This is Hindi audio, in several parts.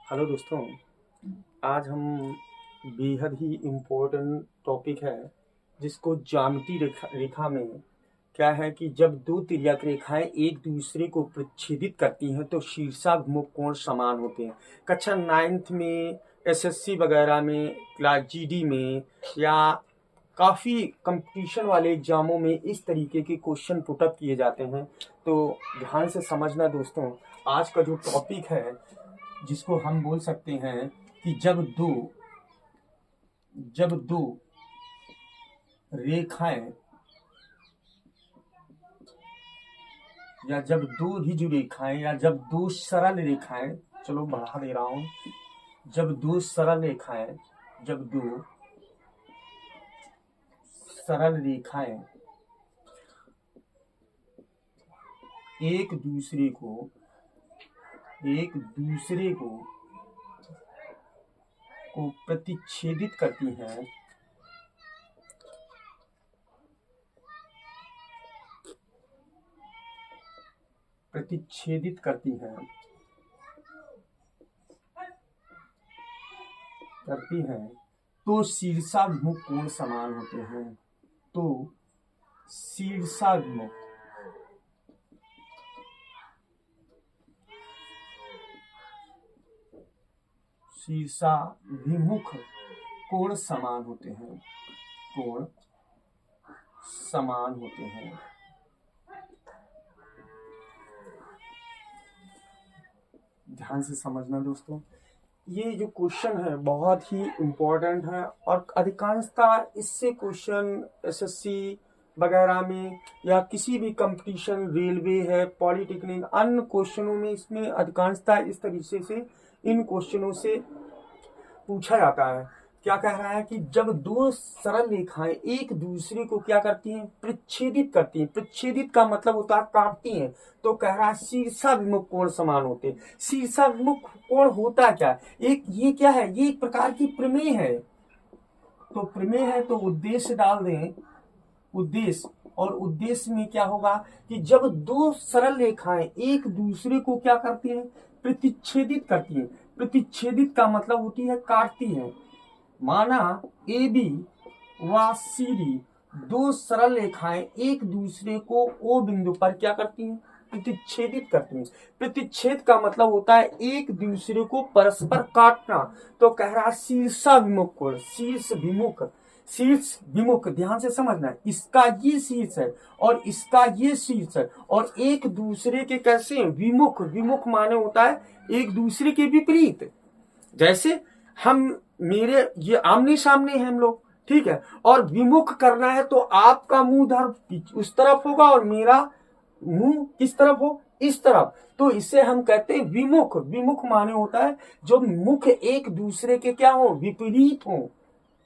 हेलो दोस्तों। आज हम बेहद ही इम्पोर्टेंट टॉपिक है जिसको ज्यामिति रेखा में क्या है कि जब दो तिर्यक रेखाएं एक दूसरे को प्रच्छेदित करती हैं तो शीर्षाभिमुख कोण समान होते हैं। कक्षा 9th में, एसएससी वगैरह में, क्लास जीडी में या काफ़ी कंपटीशन वाले एग्जामों में इस तरीके के क्वेश्चन पुटअप किए जाते हैं। तो ध्यान से समझना दोस्तों, आज का जो टॉपिक है जिसको हम बोल सकते हैं कि जब दो रेखाएं या जब दो ऋजु रेखाएं या जब दो सरल रेखाएं, चलो बढ़ा दे रहा हूं, जब दो सरल रेखाएं एक दूसरे को प्रतिच्छेदित करती हैं तो शीर्षाभिमुख कोण समान होते हैं। तो शीर्षाभिमुख कोण समान होते हैं। ध्यान से समझना दोस्तों, ये जो क्वेश्चन है बहुत ही इम्पोर्टेंट है और अधिकांशतः इससे क्वेश्चन एसएससी वगैरह में या किसी भी कंपटीशन, रेलवे है, पॉलिटेक्निक, अन्य क्वेश्चनों में इसमें अधिकांशतः इस तरीके से इन क्वेश्चनों से पूछा जाता है। क्या कह रहा है कि जब दो सरल रेखाएं एक दूसरे को क्या करती हैं, प्रच्छेदित करती हैं। प्रच्छेदित का मतलब होता है काटती हैं। तो कह रहा है शीर्षाभिमुख कोण समान होते हैं। शीर्षाभिमुख कोण होता क्या है? ये क्या है? ये एक प्रकार की प्रमेय है। तो प्रमेय है तो उद्देश्य डाल दें, उद्देश्य में क्या होगा कि जब दो सरल रेखाएं एक दूसरे को क्या करती हैं, प्रतिच्छेदित करती हैं। प्रतिच्छेदित का मतलब होती है काटती है। माना ए बी व सी डी दो सरल रेखाएं एक दूसरे को ओ बिंदु पर क्या करती हैं, प्रतिच्छेदित करती हैं। प्रतिच्छेद का मतलब होता है एक दूसरे को परस्पर काटना। तो कह रहा शीर्षाभिमुख कोण, शीर्ष विमुख, ध्यान से समझना, इसका ये शीर्ष है और इसका ये शीर्ष है और एक दूसरे के कैसे विमुख। विमुख माने होता है एक दूसरे के विपरीत। जैसे मेरे ये आमने सामने हैं हम लोग, ठीक है, और विमुख करना है तो आपका मुंह उधर उस तरफ होगा और मेरा मुंह किस तरफ हो, इस तरफ। तो इसे हम कहते हैं विमुख। विमुख माने होता है जो मुख एक दूसरे के क्या हो, विपरीत हो।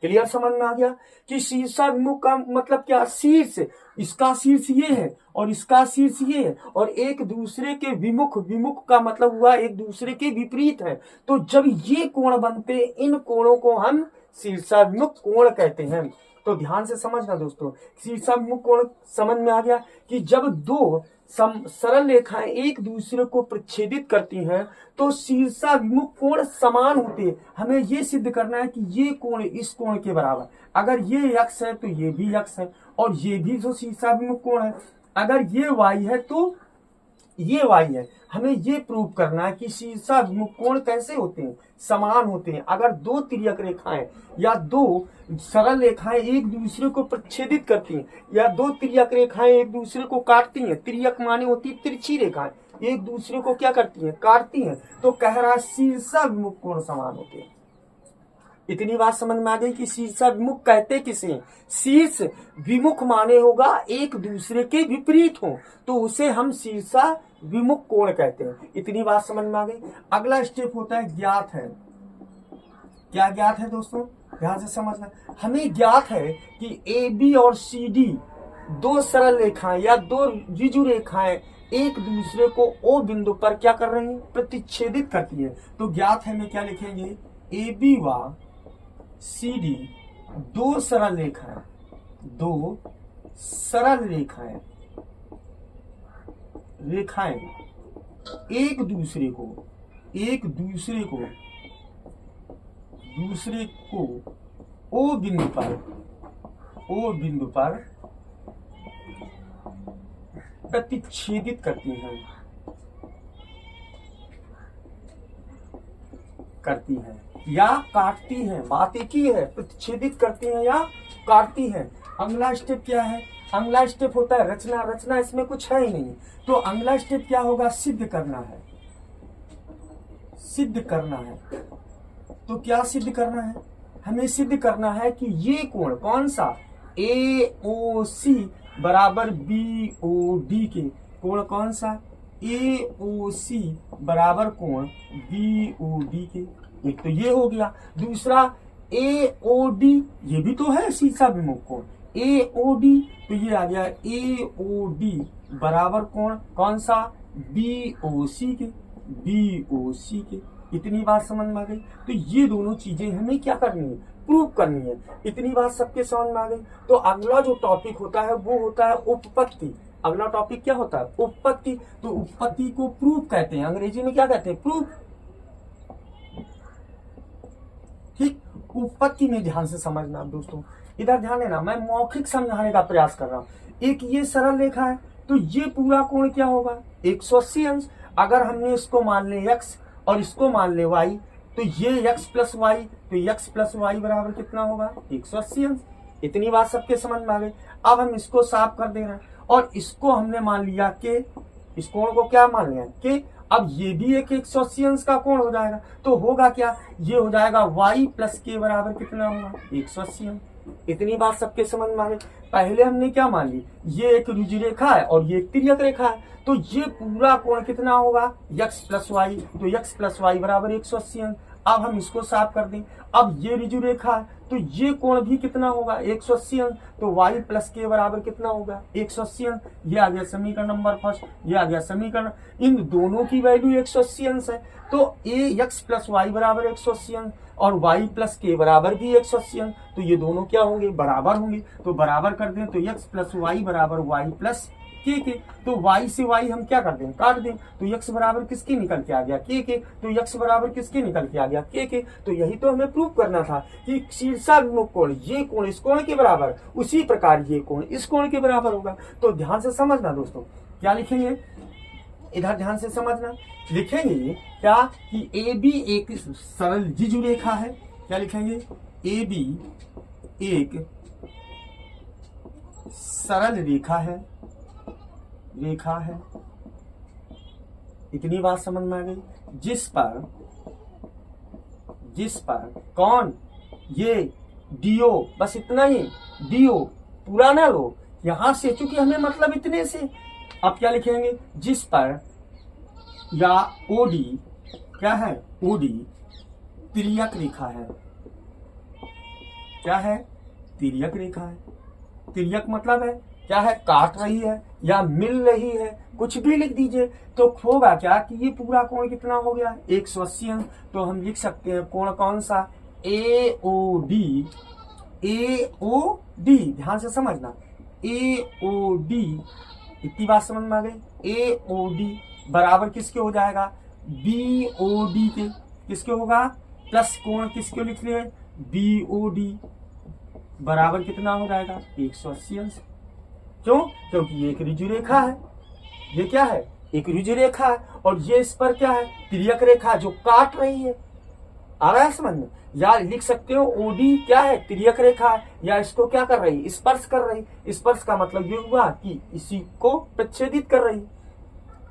क्लियर, समझ में आ गया कि शीर्षाभिमुख का मतलब क्या? शीर्ष, इसका शीर्ष ये है और इसका शीर्ष ये है और एक दूसरे के विमुख। विमुख का मतलब हुआ एक दूसरे के विपरीत है। तो जब ये कोण बनते, इन कोणों को हम शीर्षाभिमुख कोण कहते हैं। तो ध्यान से समझना दोस्तों, शीर्षाभिमुख कोण समझ में आ गया कि जब दो सरल रेखाएं एक दूसरे को प्रच्छेदित करती हैं तो शीर्षाभिमुख कोण समान होते हैं। हमें ये सिद्ध करना है कि ये कोण इस कोण के बराबर। अगर ये x है तो ये भी x है और ये भी जो शीर्षाभिमुख कोण है। अगर ये y है तो ये y है। हमें ये प्रूव करना है कि शीर्षाभिमुख कोण कैसे होते हैं, समान होते हैं। अगर दो तिर्यक रेखाएं या दो सरल रेखाएं एक दूसरे को प्रच्छेदित करती हैं या दो तिर्यक रेखाएं एक दूसरे को काटती हैं, तिर्यक माने होती है तिरछी रेखाएं, एक दूसरे को क्या करती हैं, काटती हैं, तो कह रहा है शीर्षाभिमुख कोण समान होते हैं। इतनी बात समझ में आ गई कि शीर्षाभिमुख कहते किसे? शीर्ष विमुख माने होगा एक दूसरे के विपरीत हो, तो उसे हम शीर्षाभिमुख कोण कहते हैं। इतनी बात समझ में आ गई। अगला स्टेप होता है ज्ञात है। क्या ज्ञात है दोस्तों? ध्यान से समझना। हमें ज्ञात है कि ए बी और सी डी दो सरल रेखाएं या दो ऋजु रेखाएं एक दूसरे को ओ बिंदु पर क्या कर रही हैं, प्रतिच्छेदित करती है। तो ज्ञात है में क्या लिखेंगे, ए बी व सी डी दो सरल रेखाएं एक दूसरे को दूसरे को ओ बिंदु पर प्रतिच्छेदित करती हैं या काटती हैं। बात एक ही है, प्रतिच्छेदित करती हैं या काटती हैं। अगला स्टेप क्या है? अगला स्टेप होता है रचना। रचना इसमें कुछ है ही नहीं, तो अगला स्टेप क्या होगा? सिद्ध करना है। तो क्या सिद्ध करना है? हमें सिद्ध करना है कि ये कोण कौन सा, AOC बराबर BOD के, कोण कौन सा? AOC बराबर कोण BOD के। एक तो ये हो गया। दूसरा AOD, ये भी तो है शीर्षा विमुख कोण, AOD, तो ये आ गया AOD बराबर कोण कौन सा? BOC के। इतनी बात समझ में आ गई। तो ये दोनों चीजें हमें क्या करनी है? प्रूव करनी है। इतनी बात सबके समझ में आ गई। तो अगला जो टॉपिक होता है वो होता है उपपत्ति। अगला टॉपिक क्या होता है? उपपत्ति। तो उपपत्ति को प्रूव कहते हैं, अंग्रेजी में क्या कहते हैं? प्रूफ। ठीक, उपपत्ति में ध्यान से समझना दोस्तों, इधर ध्यान देना, मैं मौखिक समझाने का प्रयास कर रहा हूं। एक ये सरल रेखा है, तो ये पूरा कोण क्या होगा? 180 अंश। अगर हमने इसको मान ले x और इसको मान ले y, तो ये x प्लस वाई, तो x प्लस वाई बराबर कितना होगा? 180 अंश। इतनी बात सबके समझ में आ गई। अब हम इसको साफ कर दे रहे हैं और इसको हमने मान लिया के, इस कोण को क्या मान लिया? के। अब ये भी एक 180 अंश का कोण हो जाएगा, तो होगा क्या? ये हो जाएगा y प्लस के बराबर कितना होगा? 180 अंश। इतनी बात सबके समझ में आ गई। पहले हमने क्या मान ली? ये एक रुजु रेखा है और ये एक तिर्यक रेखा है, तो ये पूरा कोण कितना होगा? x प्लस वाई, तो x प्लस वाई बराबर 180 अंश। अब हम इसको साफ कर दें। अब ये रुजु रेखा है, तो ये कोण भी कितना होगा? 180 अंश। तो y प्लस के बराबर कितना होगा? 180 अंश। ये आ गया समीकरण नंबर फर्स्ट, ये आ गया समीकरण। इन दोनों की वैल्यू 180 अंश है, तो x प्लस वाई बराबर 180 अंश और y प्लस के बराबर भी 180 अंश। तो ये दोनों क्या होंगे? बराबर होंगे। तो बराबर कर दें, तो x प्लस वाई बराबर y प्लस के। तो y से y हम क्या कर दें? काट दें। तो x बराबर किसके निकल के आ गया? के। तो x बराबर किसके निकल के आ गया? के। तो यही तो हमें प्रूव करना था कि शीर्षाभिमुख कोण, ये कोण इस कोण के बराबर, उसी प्रकार ये कोण इस कोण के बराबर होगा। तो ध्यान से समझना दोस्तों, क्या लिखेंगे? इधर ध्यान से समझना, लिखेंगे क्या कि AB एक सरल जिजु रेखा है। क्या लिखेंगे? AB एक सरल रेखा है। इतनी बात समझ में आ गई। जिस पर कौन? ये DO, बस इतना ही, DO पूरा ना लो, यहां से चूंकि हमें मतलब इतने से। अब क्या लिखेंगे? जिस पर या OD क्या है? OD तिर्यक रेखा है। क्या है? तिर्यक रेखा है। तिर्यक मतलब है क्या है? काट रही है या मिल रही है, कुछ भी लिख दीजिए। तो होगा क्या कि ये पूरा कोण कितना हो गया? 180 अंश। तो हम लिख सकते हैं कोण कौन सा? AOD। ध्यान से समझना, AOD। इतनी बात समझ में आ गई। AOD बराबर किसके हो जाएगा? BOD के। किसके होगा? प्लस कोण किसके लिख रहे हैं? BOD बराबर कितना हो जाएगा? 180 अंश। क्यों? क्योंकि ये एक ऋजु रेखा है। ये क्या है? एक ऋजु रेखा है और ये इस पर क्या है? तिर्यक रेखा जो काट रही है। आ रहा है समझ में? या लिख सकते हो OD क्या है? तिर्यक रेखा है, या इसको क्या कर रही? स्पर्श कर रही। स्पर्श का मतलब ये हुआ कि इसी को प्रच्छेदित कर रही।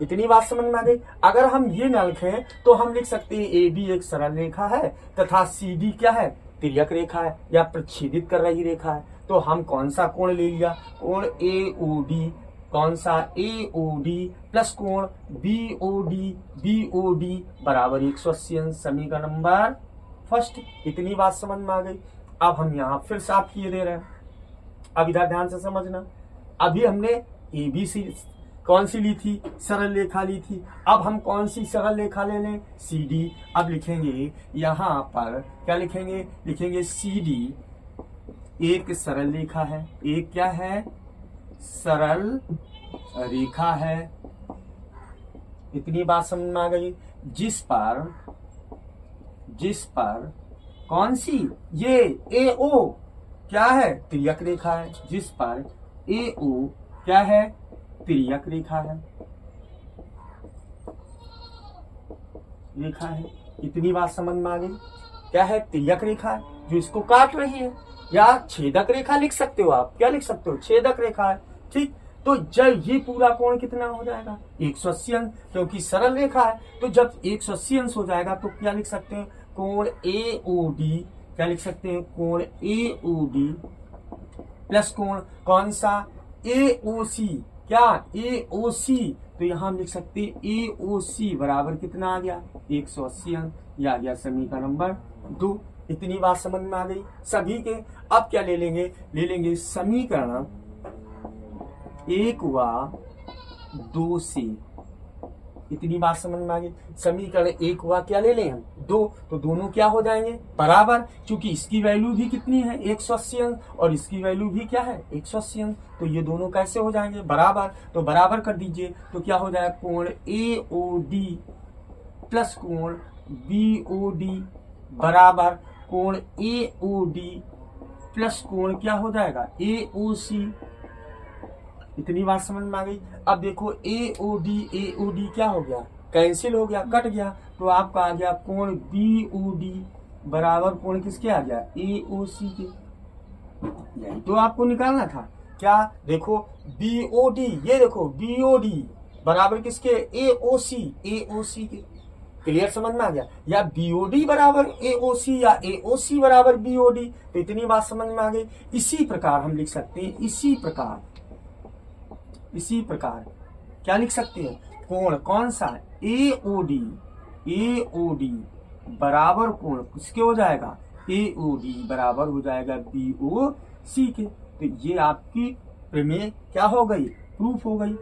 इतनी बात समझ में आ गई। अगर हम ये न लिखें तो हम लिख सकते हैं AB एक सरल रेखा है तथा CD क्या है? तिर्यक रेखा है या प्रच्छेदित कर रही रेखा है। तो हम कौन सा कोण ले लिया? कोण AOD। कौन सा? AOD प्लस कोण BOD बराबर 180 अंश। समीकरण नंबर फर्स्ट। इतनी बात समझ में आ गई। अब हम यहाँ फिर साफ किए दे रहे हैं। अब इधर ध्यान से समझना, अभी हमने ABC कौन सी ली थी? सरल रेखा ली थी। अब हम कौन सी सरल रेखा ले लें? CD। अब लिखेंगे यहाँ पर क्या लिखेंगे? लिखेंगे CD एक सरल रेखा है। एक क्या है? सरल रेखा है। इतनी बात समझ में आ गई। जिस पर कौन सी, ये AO क्या है, तिर्यक रेखा है, जिस पर AO क्या है, तिर्यक रेखा है, इतनी बात समझ में आ गई। क्या है, तिर्यक रेखा है जो इसको काट रही है, या छेदक रेखा लिख सकते हो आप, क्या लिख सकते हो, छेदक रेखा है। ठीक, तो जब ये पूरा कोण कितना हो जाएगा, 180 अंश, क्योंकि सरल रेखा है। तो जब 180 अंश हो जाएगा तो क्या लिख सकते हैं, कोण AOD, क्या लिख सकते हैं, कोण AOD प्लस कोण कौन सा, AOC, क्या AOC, तो यहां हम लिख सकते हैं AOC बराबर कितना आ गया, 180 अंश। ये आ गया समीकरण नंबर 2। इतनी बात समझ में आ गई सभी के। अब क्या ले लेंगे समीकरण 1 व 2 से। इतनी बात समझ में आ गई। समीकरण 1 व क्या ले लें हम, 2, तो दोनों क्या हो जाएंगे, बराबर, क्योंकि इसकी वैल्यू भी कितनी है 180 अंश और इसकी वैल्यू भी क्या है 180 अंश, तो ये दोनों कैसे हो जाएंगे, बराबर। तो बराबर कर दीजिए, तो क्या हो जाएगा, कोण AOD प्लस कोण BOD बराबर कोण AOD प्लस कोण क्या हो जाएगा AOC। इतनी बात समझ में आ गई। अब देखो AOD क्या हो गया, कैंसिल हो गया, कट गया, तो आपका आ गया कोण BOD बराबर कोण किसके आ गया, AOC के। यही तो आपको निकालना था। क्या, देखो BOD, ये देखो BOD बराबर किसके, AOC के। क्लियर, समझ में आ गया, या BOD बराबर AOC या AOC बराबर BOD, तो इतनी बात समझ में आ गई। इसी प्रकार हम लिख सकते हैं, इसी प्रकार क्या लिख सकते हैं, कोण कौन सा, AOD बराबर कोण किसके हो जाएगा, AOD बराबर हो जाएगा BOC के। तो ये आपकी प्रमेय क्या हो गई, प्रूफ हो गई।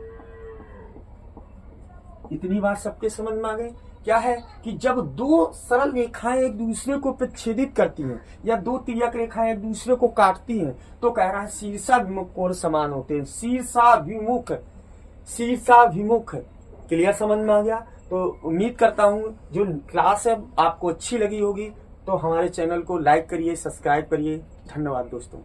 इतनी बात सबके समझ में आ गई। क्या है कि जब दो सरल रेखाएं एक दूसरे को प्रच्छेदित करती हैं या दो तिर्यक रेखाएं एक दूसरे को काटती हैं, तो कह रहा है शीर्षाभिमुख कोण समान होते हैं। शीर्षाभिमुख क्लियर, समझ में आ गया। तो उम्मीद करता हूँ जो क्लास है आपको अच्छी लगी होगी। तो हमारे चैनल को लाइक करिए, सब्सक्राइब करिए। धन्यवाद दोस्तों।